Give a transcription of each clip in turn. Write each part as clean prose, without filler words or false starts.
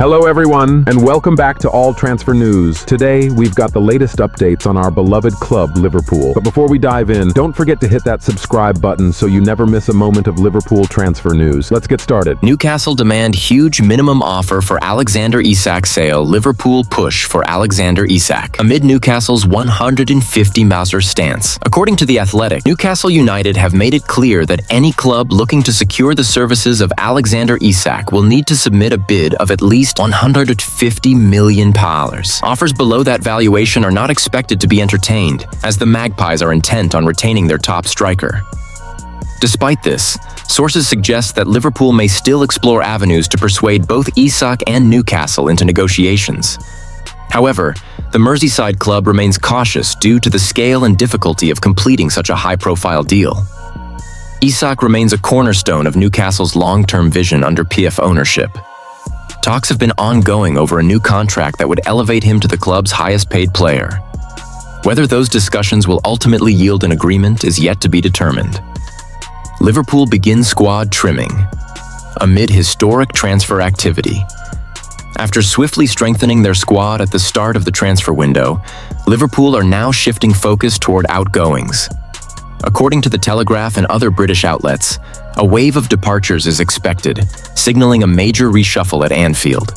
Hello everyone, and welcome back to All Transfer News. Today, we've got the latest updates on our beloved club, Liverpool. But before we dive in, don't forget to hit that subscribe button so you never miss a moment of Liverpool transfer news. Let's get started. Newcastle demand huge minimum offer for Alexander Isak sale. Liverpool push for Alexander Isak amid Newcastle's 150 Mauser stance. According to The Athletic, Newcastle United have made it clear that any club looking to secure the services of Alexander Isak will need to submit a bid of at least £150 million. Offers below that valuation are not expected to be entertained, as the Magpies are intent on retaining their top striker. Despite this, sources suggest that Liverpool may still explore avenues to persuade both Isak and Newcastle into negotiations. However, the Merseyside club remains cautious due to the scale and difficulty of completing such a high-profile deal. Isak remains a cornerstone of Newcastle's long-term vision under PF ownership. Talks have been ongoing over a new contract that would elevate him to the club's highest-paid player. Whether those discussions will ultimately yield an agreement is yet to be determined. Liverpool begins squad trimming amid historic transfer activity. After swiftly strengthening their squad at the start of the transfer window, Liverpool are now shifting focus toward outgoings. According to The Telegraph and other British outlets, a wave of departures is expected, signaling a major reshuffle at Anfield.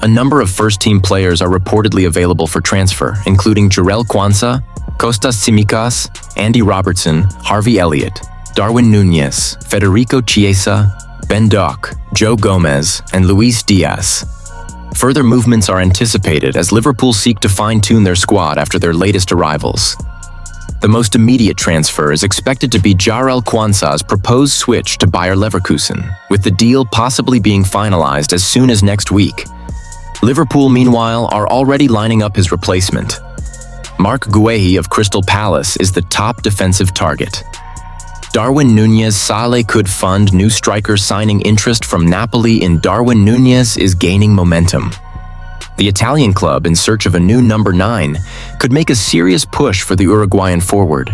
A number of first-team players are reportedly available for transfer, including Jarell Quansah, Kostas Tsimikas, Andy Robertson, Harvey Elliott, Darwin Núñez, Federico Chiesa, Ben Doak, Joe Gomez, and Luis Diaz. Further movements are anticipated as Liverpool seek to fine-tune their squad after their latest arrivals. The most immediate transfer is expected to be Jarell Quansah's proposed switch to Bayer Leverkusen, with the deal possibly being finalized as soon as next week. Liverpool, meanwhile, are already lining up his replacement. Marc Guehi of Crystal Palace is the top defensive target. Darwin Núñez Sale could fund new striker signing interest from Napoli in Darwin Núñez is gaining momentum. The Italian club, in search of a new number 9, could make a serious push for the Uruguayan forward.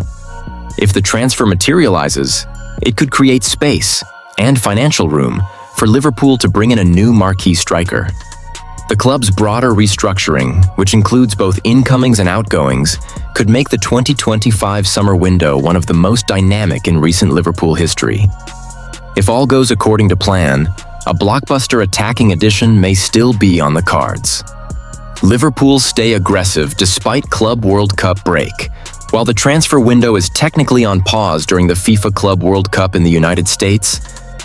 If the transfer materializes, it could create space and financial room for Liverpool to bring in a new marquee striker. The club's broader restructuring, which includes both incomings and outgoings, could make the 2025 summer window one of the most dynamic in recent Liverpool history. If all goes according to plan, a blockbuster attacking addition may still be on the cards. Liverpool stay aggressive despite Club World Cup break. While the transfer window is technically on pause during the FIFA Club World Cup in the United States,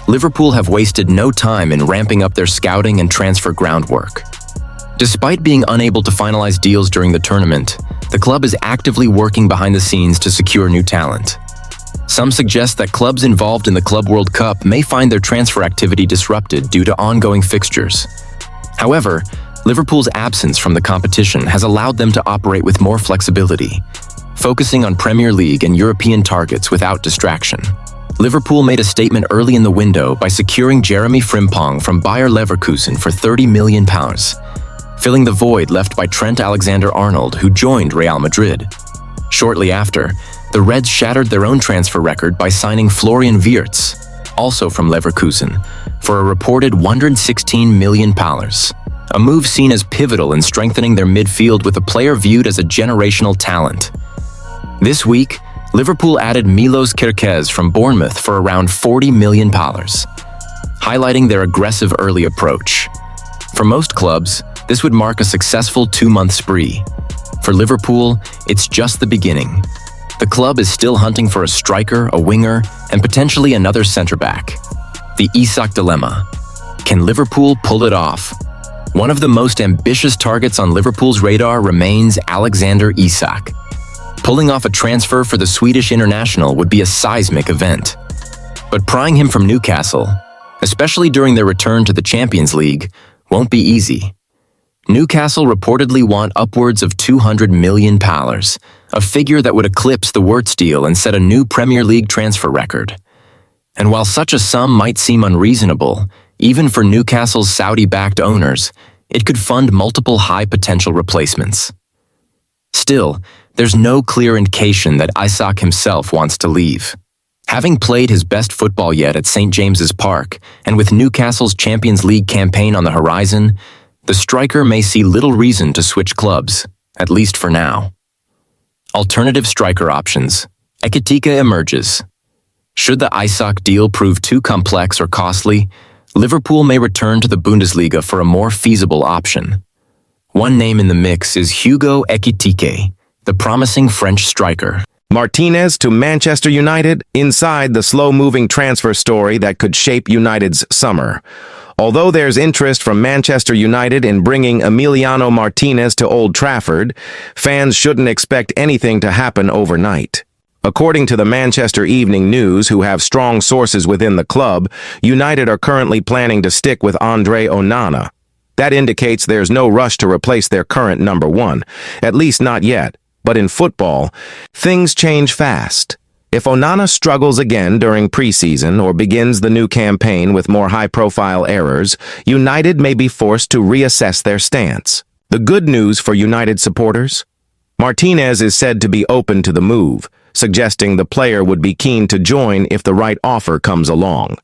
Liverpool have wasted no time in ramping up their scouting and transfer groundwork. Despite being unable to finalize deals during the tournament, the club is actively working behind the scenes to secure new talent. Some suggest that clubs involved in the Club World Cup may find their transfer activity disrupted due to ongoing fixtures. However, Liverpool's absence from the competition has allowed them to operate with more flexibility, focusing on Premier League and European targets without distraction. Liverpool made a statement early in the window by securing Jeremy Frimpong from Bayer Leverkusen for £30 million, filling the void left by Trent Alexander-Arnold, who joined Real Madrid. Shortly after, the Reds shattered their own transfer record by signing Florian Wirtz, also from Leverkusen, for a reported £116 million, a move seen as pivotal in strengthening their midfield with a player viewed as a generational talent. This week, Liverpool added Milos Kerkez from Bournemouth for around £40 million, highlighting their aggressive early approach. For most clubs, this would mark a successful 2-month spree. For Liverpool, it's just the beginning. The club is still hunting for a striker, a winger, and potentially another centre-back. The Isak dilemma. Can Liverpool pull it off? One of the most ambitious targets on Liverpool's radar remains Alexander Isak. Pulling off a transfer for the Swedish international would be a seismic event. But prying him from Newcastle, especially during their return to the Champions League, won't be easy. Newcastle reportedly want upwards of £200 million, a figure that would eclipse the Wirtz deal and set a new Premier League transfer record. And while such a sum might seem unreasonable, even for Newcastle's Saudi-backed owners, it could fund multiple high-potential replacements. Still, there's no clear indication that Isak himself wants to leave. Having played his best football yet at St. James's Park, and with Newcastle's Champions League campaign on the horizon, the striker may see little reason to switch clubs, at least for now. Alternative striker options. Ekitike emerges. Should the Isak deal prove too complex or costly, Liverpool may return to the Bundesliga for a more feasible option. One name in the mix is Hugo Ekitike, the promising French striker. Martinez to Manchester United, inside the slow-moving transfer story that could shape United's summer. Although there's interest from Manchester United in bringing Emiliano Martinez to Old Trafford, fans shouldn't expect anything to happen overnight. According to the Manchester Evening News, who have strong sources within the club, United are currently planning to stick with Andre Onana. That indicates there's no rush to replace their current number one, at least not yet. But in football, things change fast. If Onana struggles again during preseason or begins the new campaign with more high-profile errors, United may be forced to reassess their stance. The good news for United supporters? Martinez is said to be open to the move, suggesting the player would be keen to join if the right offer comes along.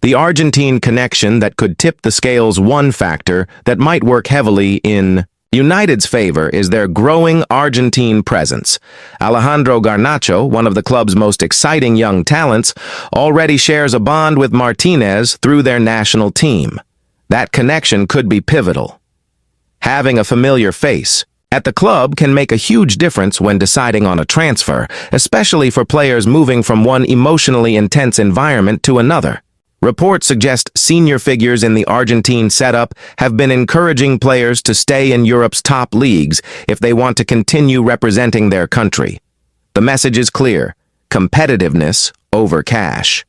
The Argentine connection that could tip the scales, one factor that might work heavily in United's favor is their growing Argentine presence. Alejandro Garnacho, one of the club's most exciting young talents, already shares a bond with Martinez through their national team. That connection could be pivotal. Having a familiar face at the club can make a huge difference when deciding on a transfer, especially for players moving from one emotionally intense environment to another. Reports suggest senior figures in the Argentine setup have been encouraging players to stay in Europe's top leagues if they want to continue representing their country. The message is clear: competitiveness over cash.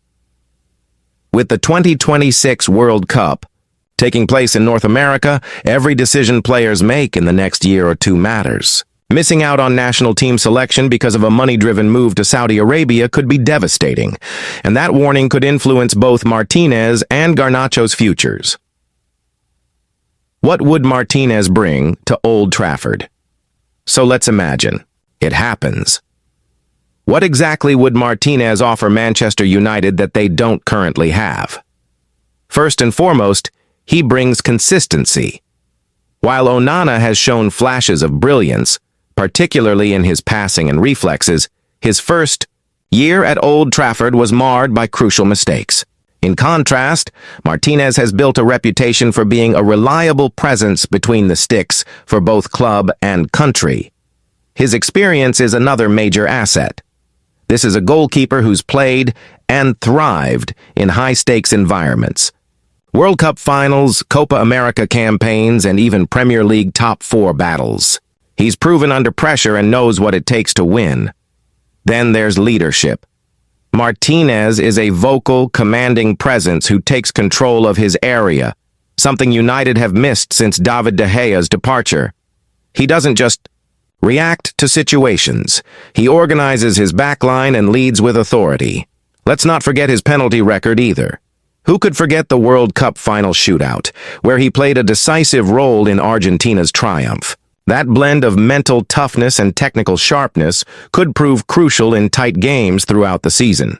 With the 2026 World Cup taking place in North America, every decision players make in the next year or two matters. Missing out on national team selection because of a money-driven move to Saudi Arabia could be devastating, and that warning could influence both Martinez and Garnacho's futures. What would Martinez bring to Old Trafford? So let's imagine it happens. What exactly would Martinez offer Manchester United that they don't currently have? First and foremost, he brings consistency. While Onana has shown flashes of brilliance, particularly in his passing and reflexes, his first year at Old Trafford was marred by crucial mistakes. In contrast, Martinez has built a reputation for being a reliable presence between the sticks for both club and country. His experience is another major asset. This is a goalkeeper who's played and thrived in high-stakes environments. World Cup finals, Copa America campaigns, and even Premier League top four battles. He's proven under pressure and knows what it takes to win. Then there's leadership. Martinez is a vocal, commanding presence who takes control of his area, something United have missed since David De Gea's departure. He doesn't just react to situations. He organizes his backline and leads with authority. Let's not forget his penalty record either. Who could forget the World Cup final shootout, where he played a decisive role in Argentina's triumph? That blend of mental toughness and technical sharpness could prove crucial in tight games throughout the season.